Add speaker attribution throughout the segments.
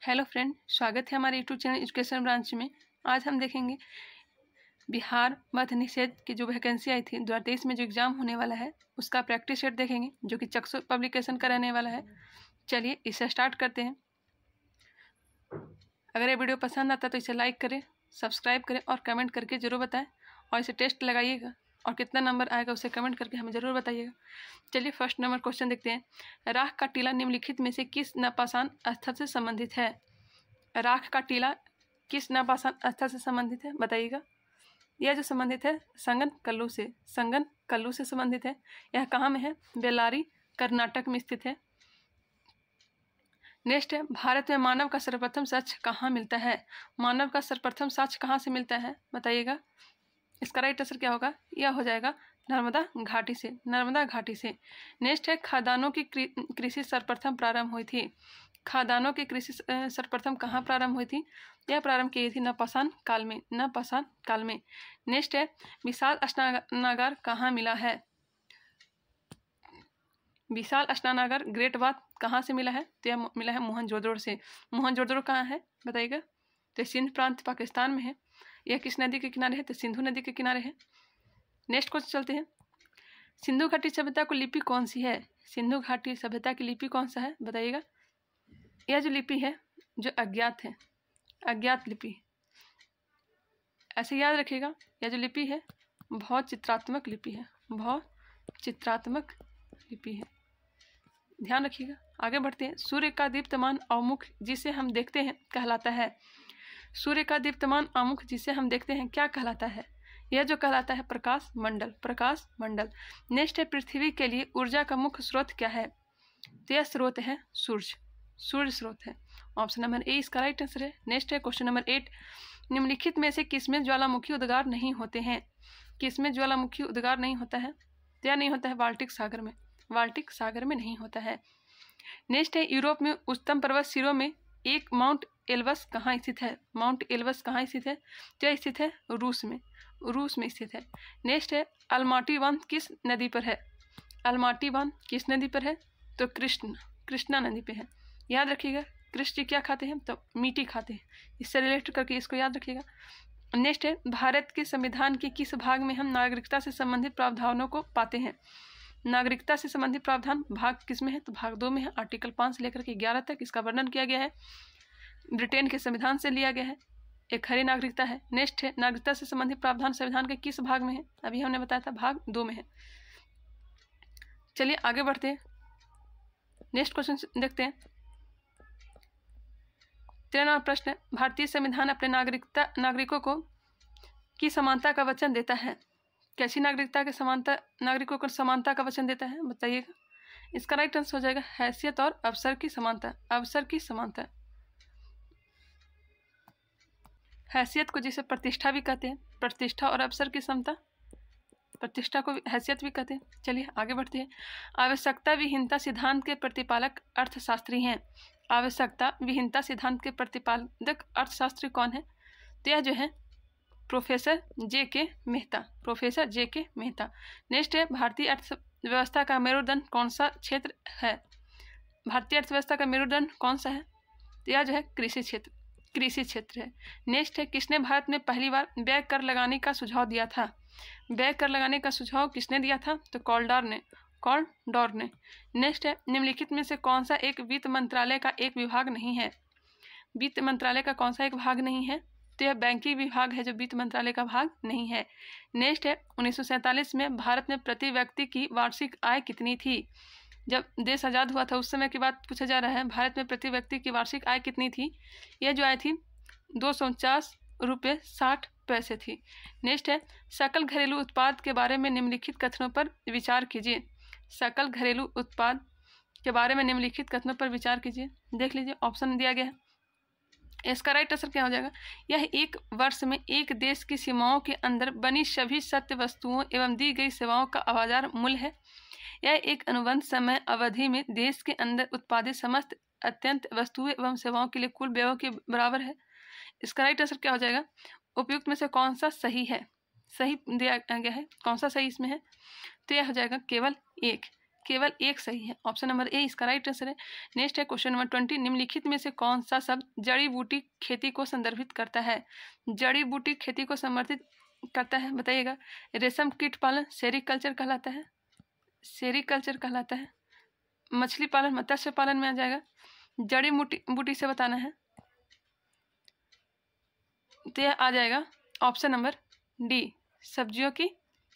Speaker 1: Hello friend, स्वागत है हमारे यूट्यूब चैनल एजुकेशन ब्रांच में। आज हम देखेंगे बिहार मद्य निषेध की जो वैकेंसी आई थी 2023 में जो एग्ज़ाम होने वाला है उसका प्रैक्टिस सेट देखेंगे, जो कि चक्षु पब्लिकेशन का रहने वाला है। चलिए इसे स्टार्ट करते हैं। अगर ये वीडियो पसंद आता है तो इसे लाइक करें, सब्सक्राइब करें और कमेंट करके ज़रूर बताएं। और इसे टेस्ट लगाइएगा और कितना नंबर आएगा उसे कमेंट करके हमें ज़रूर बताइएगा। चलिए फर्स्ट नंबर क्वेश्चन देखते हैं। राख का टीला निम्नलिखित में से किस नपाषाण स्थल से संबंधित है? राख का टीला किस नपाषाण स्थल से संबंधित है, बताइएगा। यह जो संबंधित है संगन कल्लू से संबंधित है। यह कहाँ में है? बेल्लारी, कर्नाटक में स्थित है। नेक्स्ट है, भारत में मानव का सर्वप्रथम साक्ष्य कहाँ मिलता है? मानव का सर्वप्रथम साक्ष्य कहाँ से मिलता है, बताइएगा। इसका राइट आंसर क्या होगा? यह हो जाएगा नर्मदा घाटी से। नेक्स्ट है, खादानों की कृषि सर्वप्रथम प्रारंभ हुई थी। खादानों की कृषि सर्वप्रथम कहाँ प्रारंभ हुई थी? यह प्रारंभ की थी नपाषाण काल में। नेक्स्ट है, विशाल स्नानागार कहाँ मिला है? विशाल स्नानागार ग्रेट बाथ कहाँ से मिला है? तो यह मिला है मोहनजोदड़ो से। मोहनजोदड़ो कहाँ है, बताइएगा। तो सिंध प्रांत पाकिस्तान में है। यह किस नदी के किनारे है? तो सिंधु नदी के किनारे है। नेक्स्ट क्वेश्चन चलते हैं। सिंधु घाटी सभ्यता को लिपि कौन सी है? सिंधु घाटी सभ्यता की लिपि कौन सा है, बताइएगा। यह जो लिपि है जो अज्ञात है, अज्ञात लिपि, ऐसे याद रखिएगा। यह जो लिपि है बहुत चित्रात्मक लिपि है, ध्यान रखिएगा। आगे बढ़ते हैं। सूर्य का दीप्तमान अवमुख जिसे हम देखते हैं कहलाता है। सूर्य का दीप्तमान अवमुख जिसे हम देखते हैं क्या कहलाता है? यह जो कहलाता है प्रकाश मंडल। नेक्स्ट है, पृथ्वी के लिए ऊर्जा का मुख्य स्रोत क्या है? तो यह स्रोत है सूर्य स्रोत है। ऑप्शन नंबर ए इसका राइट आंसर है। नेक्स्ट है क्वेश्चन नंबर 8। निम्नलिखित में से किसमें ज्वालामुखी उद्गार नहीं होते हैं? किसमें ज्वालामुखी उद्गार नहीं होता है? तो यह नहीं होता है बाल्टिक सागर में नहीं होता है। नेक्स्ट है, यूरोप में उच्चतम पर्वत शिरों में एक माउंट एल्ब्रस कहाँ स्थित है? तो यह स्थित है रूस में स्थित है। नेक्स्ट है, अलमाटी बांध किस नदी पर है? तो कृष्णा नदी पे है। याद रखिएगा, कृष्ण क्या खाते हैं? तो मीठी खाते हैं। इससे रिलेट करके इसको याद रखिएगा। नेक्स्ट है, भारत के संविधान के किस भाग में हम नागरिकता से संबंधित प्रावधानों को पाते हैं? नागरिकता से संबंधित प्रावधान भाग किस में है? तो भाग 2 में है। आर्टिकल 5 से लेकर के 11 तक इसका वर्णन किया गया है। ब्रिटेन के संविधान से लिया गया है। एक हरी नागरिकता है। नेक्स्ट है, नागरिकता से संबंधित प्रावधान संविधान के किस भाग में है? अभी हमने बताया था भाग 2 में है। चलिए आगे बढ़ते हैं। नेक्स्ट क्वेश्चन देखते हैं। 13वां प्रश्न है, भारतीय संविधान अपने नागरिकों को की समानता का वचन देता है। कैसी नागरिकों को समानता का वचन देता है, बताइएगा। इसका राइट आंसर हो जाएगा हैसियत और अवसर की समानता। हैसियत को जिसे प्रतिष्ठा भी कहते हैं, प्रतिष्ठा और अवसर की समता, प्रतिष्ठा को हैसियत भी कहते हैं। चलिए आगे बढ़ते हैं। आवश्यकता विहीनता सिद्धांत के प्रतिपालक अर्थशास्त्री हैं। आवश्यकता विहीनता सिद्धांत के प्रतिपादक अर्थशास्त्री कौन है? तो यह जो है प्रोफेसर जे के मेहता। नेक्स्ट है, भारतीय अर्थव्यवस्था का मेरुदंड कौन सा क्षेत्र है? भारतीय अर्थव्यवस्था का मेरुदंड कौन सा है? तो यह जो है कृषि क्षेत्र है। नेक्स्ट है, किसने भारत में पहली बार व्यय कर लगाने का सुझाव दिया था? व्यय कर लगाने का सुझाव किसने दिया था? तो कॉलडॉर ने। नेक्स्ट है, निम्नलिखित में से कौन सा एक वित्त मंत्रालय का एक विभाग नहीं है? वित्त मंत्रालय का कौन सा एक भाग नहीं है? तो यह बैंकिंग विभाग है जो वित्त मंत्रालय का भाग नहीं है। नेक्स्ट है, 1947 में भारत में प्रति व्यक्ति की वार्षिक आय कितनी थी? जब देश आज़ाद हुआ था उस समय की बात पूछा जा रहा है। भारत में प्रति व्यक्ति की वार्षिक आय कितनी थी? यह जो आय थी 249 रुपये 60 पैसे थी। नेक्स्ट है, सकल घरेलू उत्पाद के बारे में निम्नलिखित कथनों पर विचार कीजिए। सकल घरेलू उत्पाद के बारे में निम्नलिखित कथनों पर विचार कीजिए। देख लीजिए, ऑप्शन दिया गया है। इसका राइट आंसर क्या हो जाएगा? यह एक वर्ष में एक देश की सीमाओं के अंदर बनी सभी सत्य वस्तुओं एवं दी गई सेवाओं का बाजार मूल्य है। यह एक अनुबंध समय अवधि में देश के अंदर उत्पादित समस्त अत्यंत वस्तुएं एवं सेवाओं के लिए कुल व्ययों के बराबर है। इसका राइट आंसर क्या हो जाएगा? उपयुक्त में से कौन सा सही है? सही दिया गया है, कौन सा सही इसमें है? तो यह हो जाएगा केवल केवल एक सही है। ऑप्शन नंबर ए इसका राइट आंसर है। नेक्स्ट है क्वेश्चन नंबर 20, निम्नलिखित में से कौन सा शब्द जड़ी बूटी खेती को संदर्भित करता है? जड़ी बूटी खेती को संदर्भित करता है, बताइएगा। रेशम कीट पालन सेरीकल्चर कहलाता है, सेरीकल्चर कहलाता है। मछली पालन मत्स्य पालन में आ जाएगा। जड़ी बूटी से बताना है तो यह आ जाएगा ऑप्शन नंबर डी, सब्जियों की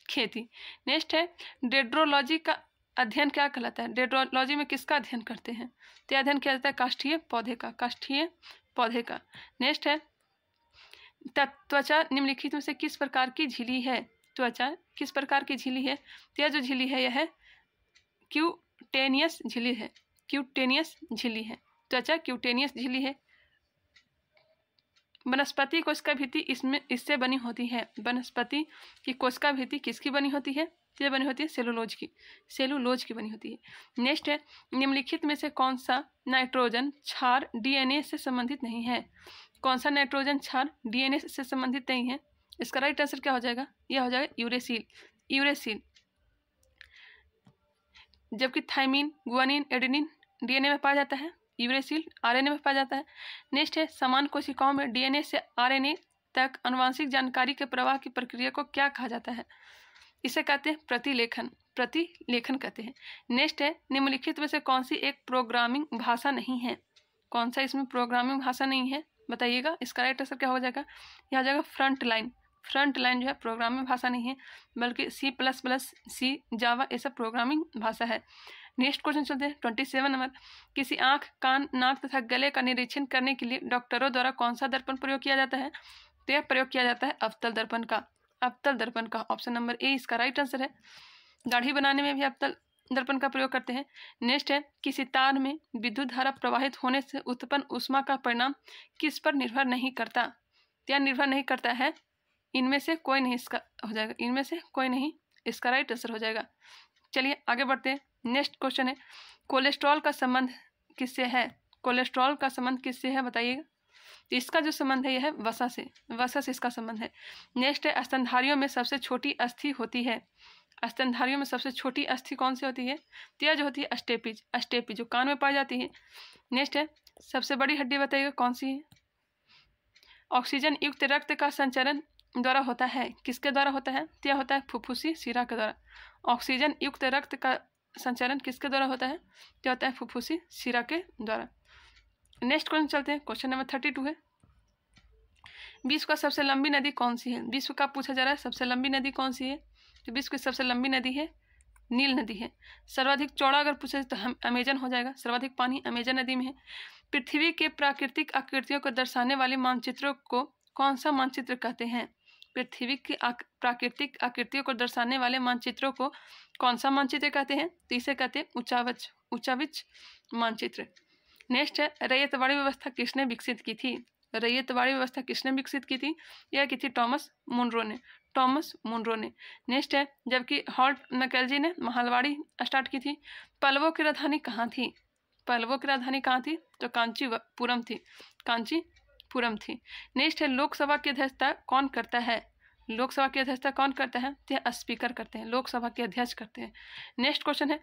Speaker 1: खेती। नेक्स्ट है डेड्रोलॉजी का अध्ययन क्या कहलाता है? डेड्रोलॉजी में किसका अध्ययन करते हैं? तो अध्ययन किया जाता है काष्ठीय पौधे का, काष्ठीय पौधे का। नेक्स्ट है त्वचा निम्नलिखित में से किस प्रकार की झिल्ली है? त्वचा किस प्रकार की झिल्ली है? तो यह जो झिल्ली है यह है क्यूटेनियस झिल्ली है, क्यूटेनियस झिल्ली है। त्वचा क्यूटेनियस झिल्ली है। वनस्पति कोशिका भित्ति इससे बनी होती है। वनस्पति की कोशिका भित्ति किसकी बनी होती है? ये बनी होती है सेलुलोज की, सेलुलोज की बनी होती है। नेक्स्ट है निम्नलिखित में से कौन सा नाइट्रोजन क्षार डीएनए से संबंधित नहीं है? कौन सा नाइट्रोजन क्षार डीएनए से संबंधित नहीं है? इसका राइट आंसर क्या हो जाएगा? यह हो जाएगा यूरेसिल, यूरेसिल। जबकि थाइमिन, गुआनिन, एडेनिन डीएनए में पाया जाता है, यूरेसिल आरएनए में पाया जाता है। नेक्स्ट है समान कोशिकाओं में डीएनए से आरएनए तक आनुवांशिक जानकारी के प्रवाह की प्रक्रिया को क्या कहा जाता है? इसे कहते हैं प्रतिलेखन, प्रतिलेखन कहते हैं। नेक्स्ट है निम्नलिखित में से कौन सी एक प्रोग्रामिंग भाषा नहीं है? कौन सा इसमें प्रोग्रामिंग भाषा नहीं है, बताइएगा। इसका राइट आंसर क्या हो जाएगा? यह हो जाएगा फ्रंट लाइन। फ्रंट लाइन जो है प्रोग्रामिंग भाषा नहीं है, बल्कि C++, सी, जावा ये सब प्रोग्रामिंग भाषा है। नेक्स्ट क्वेश्चन चलते हैं 27 नंबर, किसी आंख, कान, नाक तथा गले का निरीक्षण करने के लिए डॉक्टरों द्वारा कौन सा दर्पण प्रयोग किया जाता है? तो यह प्रयोग किया जाता है अवतल दर्पण का, अवतल दर्पण का। ऑप्शन नंबर ए इसका राइट आंसर है। दाढ़ी बनाने में भी अवतल दर्पण का प्रयोग करते हैं। नेक्स्ट है किसी तार में विद्युत धारा प्रवाहित होने से उत्पन्न ऊष्मा का परिणाम किस पर निर्भर नहीं करता? क्या निर्भर नहीं करता है? इनमें से कोई नहीं इसका हो जाएगा, इनमें से कोई नहीं इसका राइट आंसर हो जाएगा। चलिए आगे बढ़ते हैं। नेक्स्ट क्वेश्चन है कोलेस्ट्रॉल का संबंध किससे है? कोलेस्ट्रॉल का संबंध किससे है, बताइएगा। तो इसका जो संबंध है यह है वसा से, वसा से इसका संबंध है। नेक्स्ट है स्तनधारियों में सबसे छोटी अस्थि होती है। स्तनधारियों में सबसे छोटी अस्थि कौन सी होती है? तो यह जो होती है अस्टेपिज, अस्टेपिज जो कान में पाई जाती है। नेक्स्ट है सबसे बड़ी हड्डी बताइएगा कौन सी है? ऑक्सीजन युक्त रक्त का संचरण द्वारा होता है, किसके द्वारा होता है? तो यह होता है फुफ्फुसी शिरा के द्वारा। ऑक्सीजन युक्त रक्त का संचरण किसके द्वारा होता है? तो होता है फुफ्फुसी शिरा के द्वारा। नेक्स्ट क्वेश्चन चलते हैं, क्वेश्चन नंबर 32 है, विश्व का सबसे लंबी नदी कौन सी है? विश्व का पूछा जा रहा है सबसे लंबी नदी कौन सी है? तो विश्व की सबसे लंबी नदी है नील नदी है। सर्वाधिक चौड़ा अगर पूछे तो हम अमेजन हो जाएगा, सर्वाधिक पानी अमेजन नदी में है। पृथ्वी के प्राकृतिक आकृतियों को दर्शाने वाले मानचित्रों को कौन सा मानचित्र कहते हैं? पृथ्वी की प्राकृतिक आकृतियों को दर्शाने वाले मानचित्रों को कौन सा मानचित्र कहते हैं? तो इसे कहते हैं उचावच, उचाविच मानचित्र। नेक्स्ट है रैयतवाड़ी व्यवस्था किसने विकसित की थी? रैयतवाड़ी व्यवस्था किसने विकसित की थी? यह की थी टॉमस मुनरो ने, टॉमस मुनरो ने। नेक्स्ट है जबकि हॉल्ट मैकेंजी ने महलवाड़ी स्टार्ट की थी। पल्लवों की राजधानी कहाँ थी? पल्लवों की राजधानी कहाँ थी? तो कांचीपुरम थी, कांचीपुरम थी। नेक्स्ट है लोकसभा की अध्यक्षता कौन करता है? लोकसभा की अध्यक्षता कौन करता है? तो स्पीकर करते हैं, लोकसभा के अध्यक्ष करते हैं। नेक्स्ट क्वेश्चन है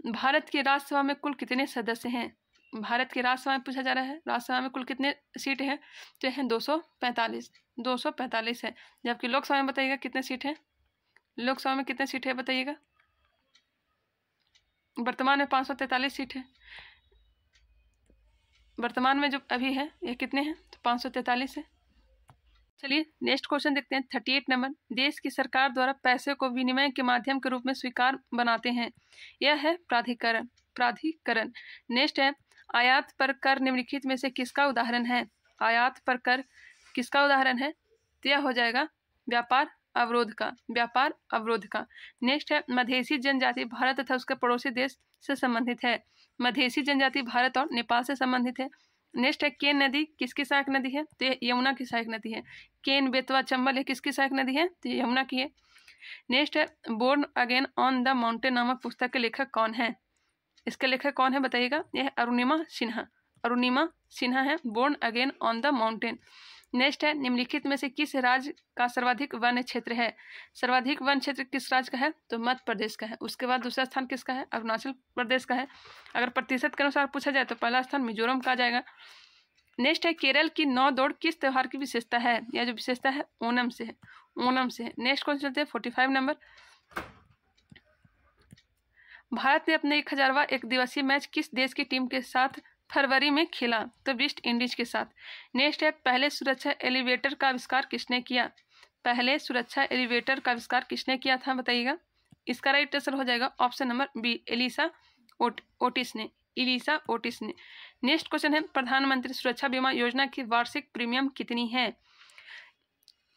Speaker 1: भारत की राज्यसभा में कुल कितने सदस्य हैं? भारत की राज्यसभा में पूछा जा रहा है राज्यसभा में कुल कितने सीट हैं? तो है 245, 245 है। जबकि लोकसभा में बताइएगा कितने सीट हैं? लोकसभा में कितने सीट है बताइएगा? वर्तमान में 543 सीट है। वर्तमान में जो अभी है यह कितने हैं? तो 543 है। चलिए नेक्स्ट क्वेश्चन देखते हैं 38 नंबर, देश की सरकार द्वारा पैसे को विनिमय के माध्यम के रूप में स्वीकार बनाते हैं, यह है प्राधिकरण, प्राधिकरण। नेक्स्ट है आयात पर कर निम्नलिखित में से किसका उदाहरण है? आयात पर कर किसका उदाहरण है? तो यह हो जाएगा व्यापार अवरोध का, व्यापार अवरोध का। नेक्स्ट है मधेसी जनजाति भारत तथा उसके पड़ोसी देश से संबंधित है। मधेसी जनजाति भारत और नेपाल से संबंधित है। नेक्स्ट है केन नदी किसकी सहायक नदी है? तो यमुना की सहायक नदी है। केन, बेतवा, चंबल है किसकी सहायक नदी है? तो यमुना की है। नेक्स्ट है born again on the mountain नामक पुस्तक के लेखक कौन है? इसके लेखक कौन है बताइएगा? यह अरुणिमा सिन्हा, अरुणिमा सिन्हा है born again on the mountain. Next है निम्नलिखित में से किस राज्य का सर्वाधिक वन क्षेत्र है। सर्वाधिक वन क्षेत्र किस राज्य का है, तो मध्य प्रदेश का है। उसके बाद दूसरा स्थान किसका है, अरुणाचल प्रदेश का है। अगर प्रतिशत के अनुसार पूछा जाए तो पहला स्थान मिजोरम का आ जाएगा। नेक्स्ट है केरल की 9 दौड़ किस त्यौहार की विशेषता है। यह जो विशेषता है ओणम से है, ओणम से है। नेक्स्ट क्वेश्चन चलते हैं 45 नंबर। भारत ने अपने 1000वां एक दिवसीय मैच किस देश की टीम के साथ फरवरी में खेला, तो वेस्ट इंडीज के साथ। नेक्स्ट है पहले सुरक्षा एलिवेटर का आविष्कार किसने किया। पहले सुरक्षा एलिवेटर का आविष्कार किसने किया था बताइएगा। इसका राइट आंसर हो जाएगा option number B, Elisha Otis ने, एलिसा ओटिस ने। नेक्स्ट क्वेश्चन है प्रधानमंत्री सुरक्षा बीमा योजना की वार्षिक प्रीमियम कितनी है।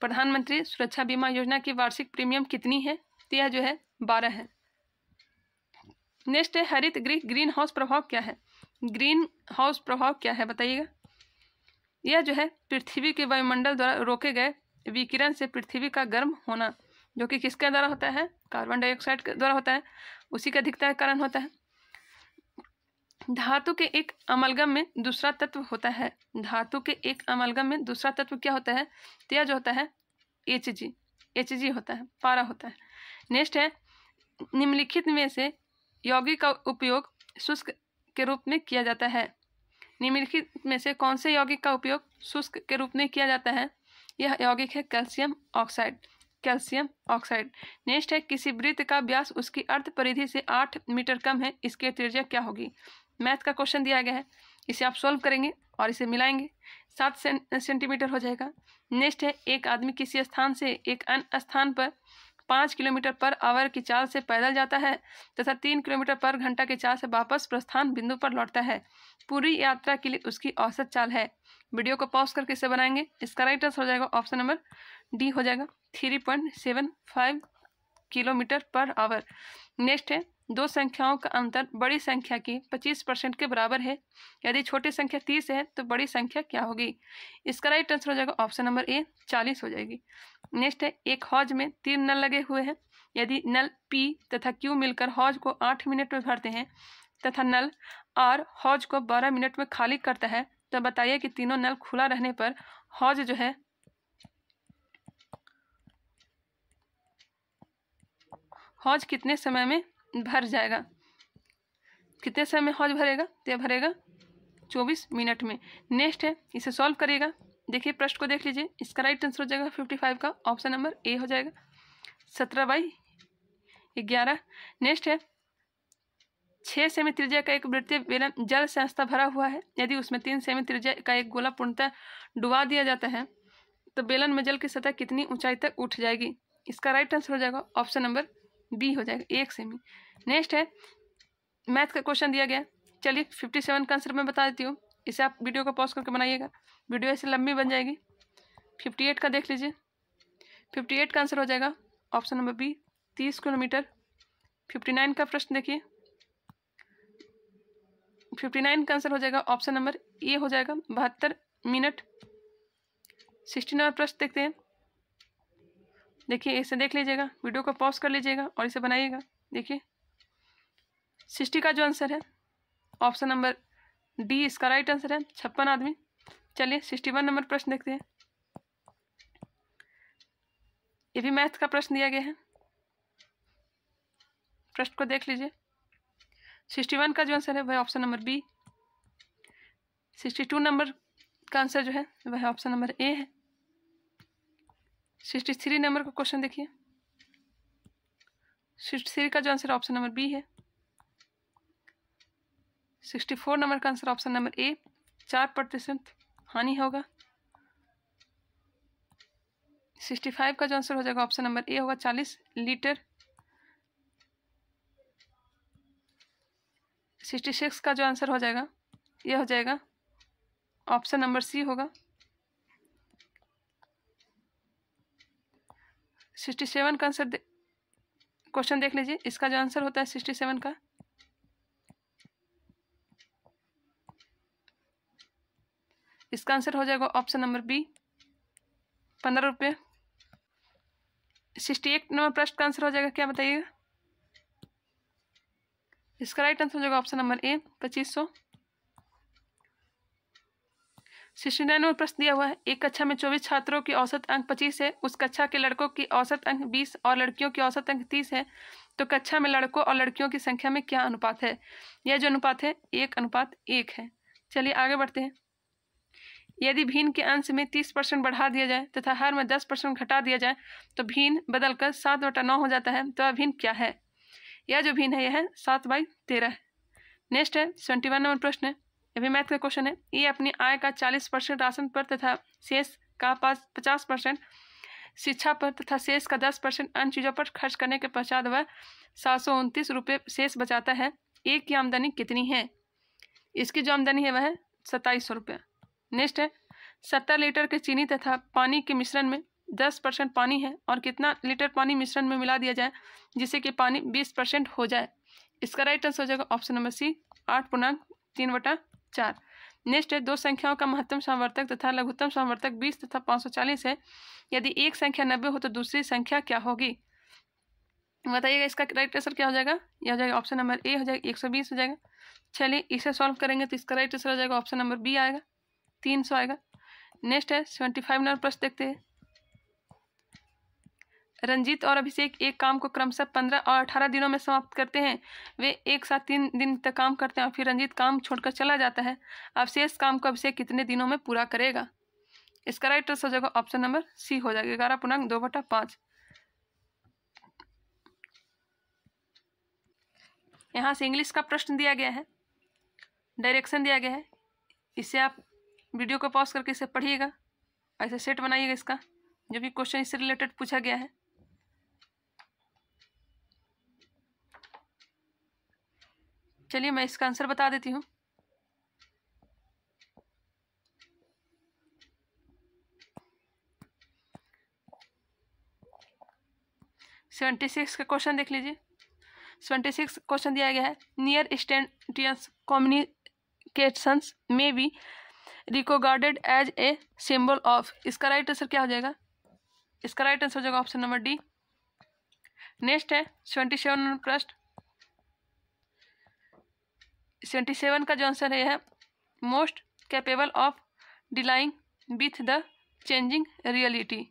Speaker 1: प्रधानमंत्री सुरक्षा बीमा योजना की वार्षिक प्रीमियम कितनी है, तो यह जो है 12 है। नेक्स्ट है हरित गृह ग्रीन हाउस प्रभाव क्या है। ग्रीन हाउस प्रभाव क्या है बताइएगा। यह जो है पृथ्वी के वायुमंडल द्वारा रोके गए विकिरण से पृथ्वी का गर्म होना, जो कि किसके द्वारा होता है, कार्बन डाइऑक्साइड के द्वारा होता है, उसी का अधिकता के कारण होता है। धातु के एक अमलगम में दूसरा तत्व होता है। धातु के एक अमलगम में दूसरा तत्व क्या होता है, तो यह जो होता है Hg होता है, पारा होता है। नेक्स्ट है निम्नलिखित में से यौगिक का उपयोग शुष्क के रूप में किया जाता है। निम्नलिखित में से कौन से यौगिक का उपयोग शुष्क के रूप में किया जाता है। यह यौगिक है calcium oxide, calcium oxide. Next है किसी वृत्त का व्यास उसकी अर्ध परिधि से 8 मीटर कम है, इसकी त्रिज्या क्या होगी। मैथ का क्वेश्चन दिया गया है, इसे आप सॉल्व करेंगे और इसे मिलाएंगे, 7 सेंटीमीटर हो जाएगा। नेक्स्ट है एक आदमी किसी स्थान से एक अन्य स्थान पर 5 किलोमीटर पर आवर की चाल से पैदल जाता है तथा 3 किलोमीटर पर घंटा की चाल से वापस प्रस्थान बिंदु पर लौटता है। पूरी यात्रा के लिए उसकी औसत चाल है। वीडियो को पॉज करके इसे बनाएंगे। इसका राइट आंसर हो जाएगा ऑप्शन नंबर डी हो जाएगा, 3.75 किलोमीटर पर आवर। नेक्स्ट है दो संख्याओं का अंतर बड़ी संख्या की 25% के बराबर है। यदि छोटी संख्या 30 है तो बड़ी संख्या क्या होगी। इसका राइट आंसर हो जाएगा ऑप्शन नंबर ए, 40 हो जाएगी। नेक्स्ट है एक हौज में 3 नल लगे हुए हैं। यदि नल P तथा Q मिलकर हौज को 8 मिनट में भरते हैं तथा नल R हौज को 12 मिनट में खाली करता है, तो बताइए कि तीनों नल खुला रहने पर हौज जो है हौज कितने समय में भर जाएगा। कितने समय में हौज भरेगा, तो भरेगा 24 मिनट में। नेक्स्ट है इसे सॉल्व करिएगा। देखिए प्रश्न को देख लीजिए। इसका राइट आंसर हो जाएगा 55 का ऑप्शन नंबर ए हो जाएगा, 17/11। नेक्स्ट है 6 सेमी त्रिज्या का एक वृत्तीय बेलन जल से अंशतः भरा हुआ है। यदि उसमें 3 सेमी त्रिज्या का एक गोला पूर्णतः डुबा दिया जाता है तो बेलन में जल की सतह कितनी ऊंचाई तक उठ जाएगी। इसका राइट आंसर हो जाएगा ऑप्शन नंबर बी हो जाएगा, 1 सेमी। नेक्स्ट है मैथ का क्वेश्चन दिया गया। चलिए 57 का आंसर मैं बता देती हूँ, इसे आप वीडियो को पॉज करके बनाइएगा, वीडियो ऐसे लंबी बन जाएगी। 58 का देख लीजिए। 58 का आंसर हो जाएगा ऑप्शन नंबर बी, 30 किलोमीटर। 59 का प्रश्न देखिए। 59 का आंसर हो जाएगा ऑप्शन नंबर ए हो जाएगा, 72 मिनट। 60 नंबर प्रश्न देखते हैं। देखिए इसे देख लीजिएगा, वीडियो को पॉज कर लीजिएगा और इसे बनाइएगा। देखिए 60 का जो आंसर है ऑप्शन नंबर डी इसका राइट आंसर है, 56 आदमी। चलिए 61 नंबर प्रश्न देखते हैं। ये भी मैथ का प्रश्न दिया गया है, प्रश्न को देख लीजिए। 61 का जो आंसर है वह ऑप्शन नंबर बी। 62 नंबर का आंसर जो है वह ऑप्शन नंबर ए है। 63 नंबर का क्वेश्चन देखिए। 63 का जो आंसर ऑप्शन नंबर बी है। 64 नंबर का आंसर ऑप्शन नंबर ए, 4% हानि होगा। 65 का जो आंसर हो जाएगा ऑप्शन नंबर ए होगा, 40 लीटर। 66 का जो आंसर हो जाएगा ये हो जाएगा ऑप्शन नंबर सी होगा। 67 का आंसर क्वेश्चन देख लीजिए। इसका जो आंसर होता है 67 का इसका आंसर हो जाएगा ऑप्शन नंबर बी, 15 रुपये। 68 नंबर प्रश्न का आंसर हो जाएगा क्या बताइएगा। इसका राइट आंसर हो जाएगा ऑप्शन नंबर ए, 2500। 69 नंबर प्रश्न दिया हुआ है, एक कक्षा में 24 छात्रों की औसत अंक 25 है, उस कक्षा के लड़कों की औसत अंक 20 और लड़कियों की औसत अंक 30 है, तो कक्षा में लड़कों और लड़कियों की संख्या में क्या अनुपात है? यह जो अनुपात है 1:1 है। चलिए आगे बढ़ते हैं। यदि भिन्न के अंश में 30% बढ़ा दिया जाए तथा हर में 10% घटा दिया जाए तो भिन्न बदलकर 7/9 हो जाता है, तो वह भिन्न क्या है? यह जो भिन्न है यह है 7/13। नेक्स्ट है 71 नंबर प्रश्न है, यह भी मैथ का क्वेश्चन है। ये अपनी आय का 40% राशन पर तथा शेष का 50% शिक्षा पर तथा शेष का 10% अन्य चीज़ों पर खर्च करने के पश्चात वह 729 रुपये शेष बचाता है। एक की आमदनी कितनी है? इसकी जो आमदनी है वह है 2700 रुपये। नेक्स्ट है 70 लीटर के चीनी तथा पानी के मिश्रण में 10% पानी है और कितना लीटर पानी मिश्रण में मिला दिया जाए जिससे कि पानी 20% हो जाए? इसका राइट आंसर हो जाएगा ऑप्शन नंबर सी 8.3/4। नेक्स्ट है दो संख्याओं का महत्तम समवर्तक तथा लघुत्तम समवर्तक 20 तथा 540 है। यदि एक संख्या 90 हो तो दूसरी संख्या क्या होगी? बताइएगा इसका राइट आंसर क्या हो जाएगा? यह हो जाएगा ऑप्शन नंबर ए हो जाएगा 120 हो जाएगा। चलिए इसे सॉल्व करेंगे तो इसका राइट आंसर हो जाएगा ऑप्शन नंबर बी आएगा 300 आएगा। नेक्स्ट है 75 नंबर प्रश्न देखते हैं। रंजीत और अभिषेक एक काम को क्रमशः 15 और 18 दिनों में समाप्त करते हैं। वे एक साथ 3 दिन तक काम करते हैं और फिर रंजीत काम छोड़कर चला जाता है। अब शेष काम को अभिषेक कितने दिनों में पूरा करेगा? इसका राइट आंसर हो जाएगा ऑप्शन नंबर सी हो जाएगा 11.2/5। यहाँ से इंग्लिश का प्रश्न दिया गया है, डायरेक्शन दिया गया है, इससे आप वीडियो को पॉज करके इसे पढ़िएगा, ऐसे सेट बनाइएगा इसका जो भी क्वेश्चन इससे रिलेटेड पूछा गया है। चलिए मैं इसका आंसर बता देती हूँ। सेवेंटी 76 का क्वेश्चन देख लीजिए। 76 क्वेश्चन दिया गया है, नियर इंस्टेंटेनियस कम्युनिकेशंस में be recorded as a symbol of. इसका राइट आंसर क्या हो जाएगा? इसका राइट आंसर हो जाएगा ऑप्शन नंबर डी। नेक्स्ट है 77 नंबर प्रश्न। 77 का जो आंसर है most capable of dealing with the changing reality.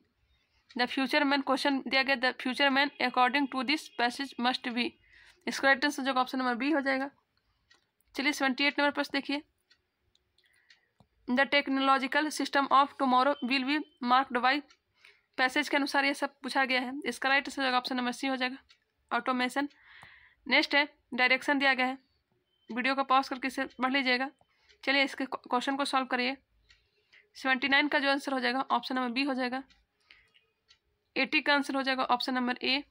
Speaker 1: The future man question दिया गया, the future man according to this passage must be. इसका राइट आंसर जो ऑप्शन नंबर बी हो जाएगा। चलिए 78 नंबर प्रश्न देखिए। The technological system of tomorrow will be marked by. Passage के अनुसार ये सब पूछा गया है। इसका right answer option number C हो जाएगा ऑटोमेशन। नेक्स्ट है डायरेक्शन दिया गया है, वीडियो को पॉज करके इसे पढ़ लीजिएगा। चलिए इसके क्वेश्चन को सॉल्व करिए। 79 का जो आंसर हो जाएगा ऑप्शन नंबर बी हो जाएगा। 80 का आंसर हो जाएगा ऑप्शन नंबर ए।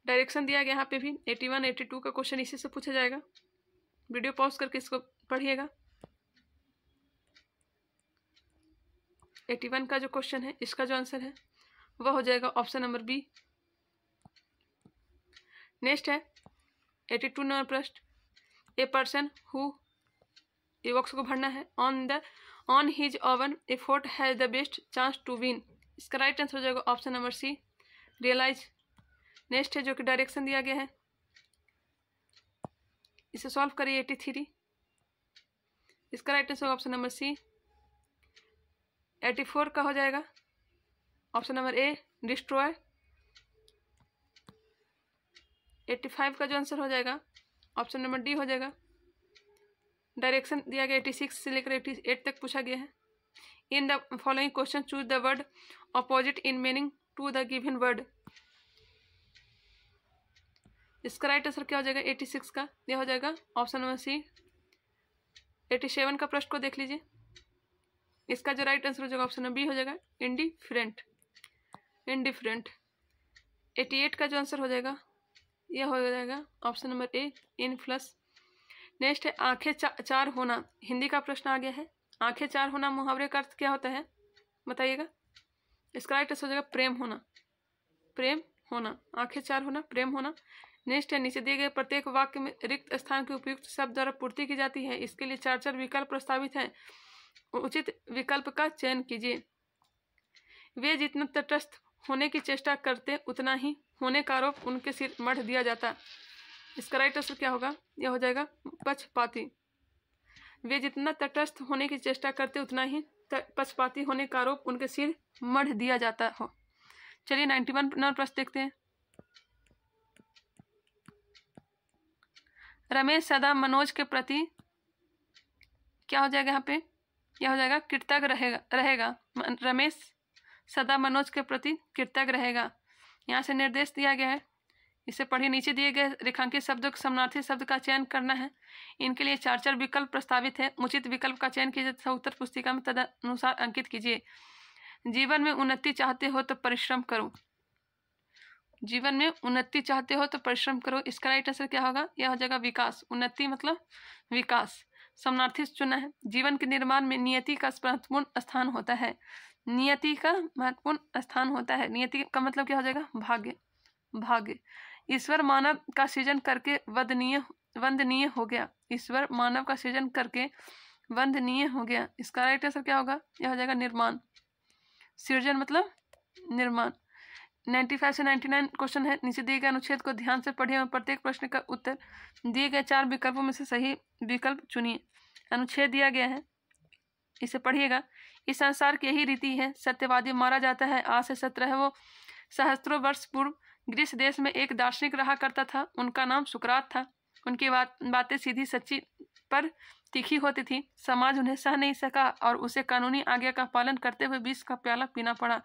Speaker 1: डायरेक्शन दिया गया यहाँ पे भी 81 82 का क्वेश्चन इसी से पूछा जाएगा। वीडियो पॉज करके इसको पढ़िएगा। 81 का जो क्वेश्चन है इसका जो आंसर है वह हो जाएगा ऑप्शन नंबर बी। नेक्स्ट है 82 नंबर प्रश्न। ए पर्सन हु, ये बॉक्स को भरना है, on his own effort has the best chance to win. इसका राइट आंसर हो जाएगा option number C realise. Next है जो कि डायरेक्शन दिया गया है, इसे सॉल्व करिए 83। इसका right answer option number C. 84 का हो जाएगा ऑप्शन नंबर ए डिस्ट्रॉय। 85 का जो आंसर हो जाएगा ऑप्शन नंबर डी हो जाएगा। डायरेक्शन दिया गया 86 से लेकर 88 तक पूछा गया है। In the following question choose the word opposite in meaning to the given word. इसका राइट आंसर क्या हो जाएगा 86 का? यह हो जाएगा ऑप्शन नंबर सी। 87 का प्रश्न को देख लीजिए। इसका जो राइट आंसर हो जाएगा ऑप्शन नंबर बी हो जाएगा इंडिफरेंट। 88 का जो आंसर हो जाएगा यह हो जाएगा ऑप्शन नंबर ए इनफ्लस। नेक्स्ट है आंखें चार होना। हिंदी का प्रश्न आ गया है। आंखें चार होना मुहावरे का अर्थ क्या होता है बताइएगा। इसका राइट आंसर हो जाएगा प्रेम होना। प्रेम होना, आंखें चार होना, प्रेम होना। नेक्स्ट है नीचे दिए गए प्रत्येक वाक्य में रिक्त स्थान के उपयुक्त शब्द द्वारा पूर्ति की जाती है। इसके लिए 4 विकल्प प्रस्तावित हैं, उचित विकल्प का चयन कीजिए। वे जितना तटस्थ होने की चेष्टा करते उतना ही होने का आरोप उनके सिर मढ़ दिया जाता। इसका राइट आंसर क्या होगा? यह हो जाएगा पक्षपाती। वे जितना तटस्थ होने की चेष्टा करते उतना ही पक्षपाती होने का आरोप उनके सिर मढ़ दिया जाता हो। चलिए 91 प्रश्न देखते हैं। रमेश सदा मनोज के प्रति क्या हो जाएगा यहाँ पे? यह हो जाएगा कृतज्ञ रहेगा। रमेश सदा मनोज के प्रति कृतज्ञ रहेगा। यहाँ से निर्देश दिया गया है, इसे पढ़िए। नीचे दिए गए रेखांकित शब्दों के समानार्थी शब्द का चयन करना है। इनके लिए 4 विकल्प प्रस्तावित है। उचित विकल्प का चयन कीजिए तथा उत्तर पुस्तिका में तदनुसार अंकित कीजिए। जीवन में उन्नति चाहते हो तो परिश्रम करो। जीवन में उन्नति चाहते हो तो परिश्रम करो। इसका राइट आंसर क्या होगा? यह हो जाएगा विकास। उन्नति मतलब विकास। समानार्थी चुना है। जीवन के निर्माण में नियति का महत्वपूर्ण स्थान होता है। नियति का महत्वपूर्ण स्थान होता है। नियति का मतलब क्या हो जाएगा? भाग्य। भाग्य। ईश्वर मानव का सृजन करके वंदनीय हो गया। ईश्वर मानव का सृजन करके वंदनीय हो गया। इसका राइट आंसर क्या होगा? यह हो जाएगा निर्माण। सृजन मतलब निर्माण। 95 से 99 क्वेश्चन है। नीचे दिए गए अनुच्छेद को ध्यान से पढ़िए और प्रत्येक प्रश्न का उत्तर दिए गए 4 विकल्पों में से सही विकल्प चुनिए। अनुच्छेद दिया गया है, इसे पढ़िएगा। इस संसार की यही रीति है, सत्यवादी मारा जाता है। आज से 17 वो सहस्त्रों वर्ष पूर्व ग्रीस देश में एक दार्शनिक रहा करता था। उनका नाम सुकरात था। उनकी बातें सीधी सच्ची पर तीखी होती थी। समाज उन्हें सह नहीं सका और उसे कानूनी आज्ञा का पालन करते हुए विष का प्याला पीना पड़ा।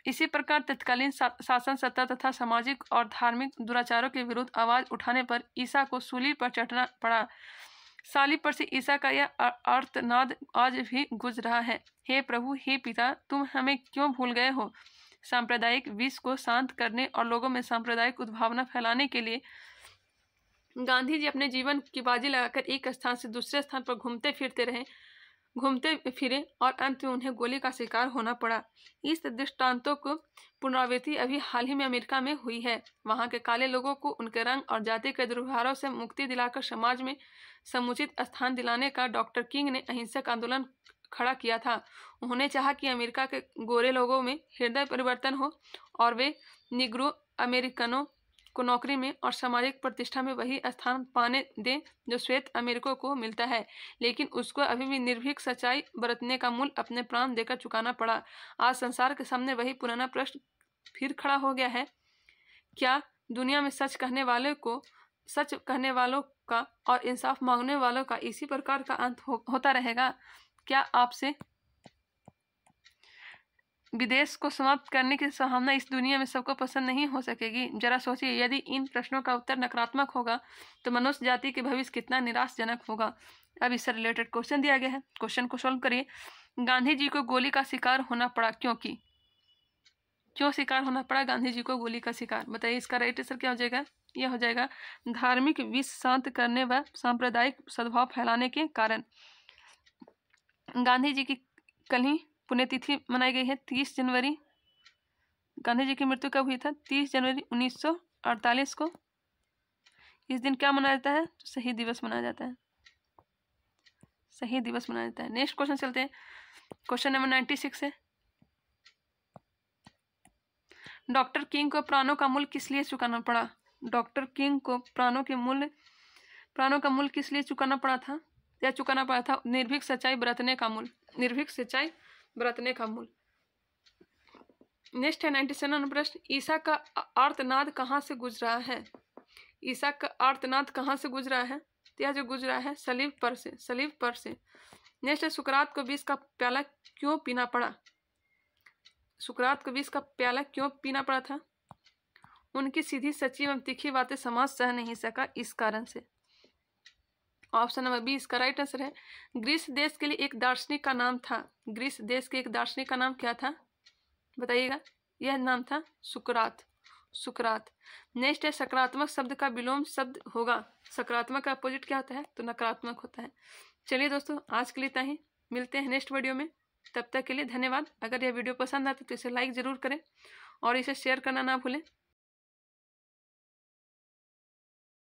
Speaker 1: इसी प्रकार तत्कालीन शासन सत्ता तथा सामाजिक और धार्मिक दुराचारों के विरुद्ध आवाज उठाने पर ईसा को सूली पर चढ़ना पड़ा। साली पर से ईसा का यह आर्तनाद आज भी गूंज रहा है, हे प्रभु, हे पिता, तुम हमें क्यों भूल गए हो। सांप्रदायिक विष को शांत करने और लोगों में सांप्रदायिक उद्भावना फैलाने के लिए गांधी जी अपने जीवन की बाजी लगाकर एक स्थान से दूसरे स्थान पर घूमते फिरे और अंत में उन्हें गोली का शिकार होना पड़ा। इस दृष्टांतों को पुनरावृत्ति अभी हाल ही में अमेरिका में हुई है। वहां के काले लोगों को उनके रंग और जाति के दुर्व्यवहारों से मुक्ति दिलाकर समाज में समुचित स्थान दिलाने का डॉक्टर किंग ने अहिंसक आंदोलन खड़ा किया था। उन्होंने चाहा कि अमेरिका के गोरे लोगों में हृदय परिवर्तन हो और वे निग्रो अमेरिकनों को नौकरी में और सामाजिक प्रतिष्ठा में वही स्थान पाने दें जो श्वेत अमेरिकों को मिलता है। लेकिन उसको अभी भी निर्भीक सच्चाई बरतने का मूल्य अपने प्राण देकर चुकाना पड़ा। आज संसार के सामने वही पुराना प्रश्न फिर खड़ा हो गया है, क्या दुनिया में सच कहने वालों का और इंसाफ मांगने वालों का इसी प्रकार का अंत होता रहेगा? क्या आपसे विदेश को समाप्त करने की संभावना इस दुनिया में सबको पसंद नहीं हो सकेगी? जरा सोचिए, यदि इन प्रश्नों का उत्तर नकारात्मक होगा तो मनुष्य जाति के भविष्य कितना निराशजनक होगा। अब इससे रिलेटेड क्वेश्चन दिया गया है, क्वेश्चन को सॉल्व करिए। गांधी जी को गोली का शिकार होना पड़ा, क्यों शिकार होना पड़ा गांधी जी को गोली का शिकार? बताइए, इसका राइट आंसर क्या हो जाएगा? यह हो जाएगा धार्मिक विष शांत करने व सांप्रदायिक सद्भाव फैलाने के कारण। गांधी जी की कल ही पुण्यतिथि मनाई गई है 30 जनवरी। गांधी जी की मृत्यु कब हुई था? 30 जनवरी 1948 को। इस दिन क्या मनाया जाता है? शहीद दिवस मनाया जाता है। शहीद दिवस मनाया जाता है। नेक्स्ट क्वेश्चन चलते हैं, क्वेश्चन नंबर 96 है। डॉक्टर किंग को प्राणों का मूल्य किस लिए चुकाना पड़ा? डॉक्टर किंग को प्राणों का मूल्य किस लिए चुकाना पड़ा था? निर्भीक सच्चाई बरतने का मूल्य। नेक्स्ट है 97 प्रश्न। ईसा का आर्तनाद कहाँ से गुजरा है? ईसा का आर्तनाद कहाँ से गुजरा है? यह जो गुजरा है सलीब पर से। नेक्स्ट है सुकरात को विष का प्याला क्यों पीना पड़ा? सुकरात को विष का प्याला क्यों पीना पड़ा था? उनकी सीधी सच्ची एवं तीखी बातें समाज सह नहीं सका, इस कारण से। ऑप्शन नंबर बी इसका राइट आंसर है। ग्रीस देश के लिए एक दार्शनिक का नाम था। ग्रीस देश के एक दार्शनिक का नाम क्या था? बताइएगा। यह नाम था सुकरात। नेक्स्ट है सकारात्मक शब्द का विलोम शब्द होगा। सकारात्मक का अपोजिट क्या होता है? तो नकारात्मक होता है। चलिए दोस्तों, आज के लिए इतना ही, मिलते हैं नेक्स्ट वीडियो में। तब तक के लिए धन्यवाद। अगर यह वीडियो पसंद आता तो इसे लाइक ज़रूर करें और इसे शेयर करना ना भूलें।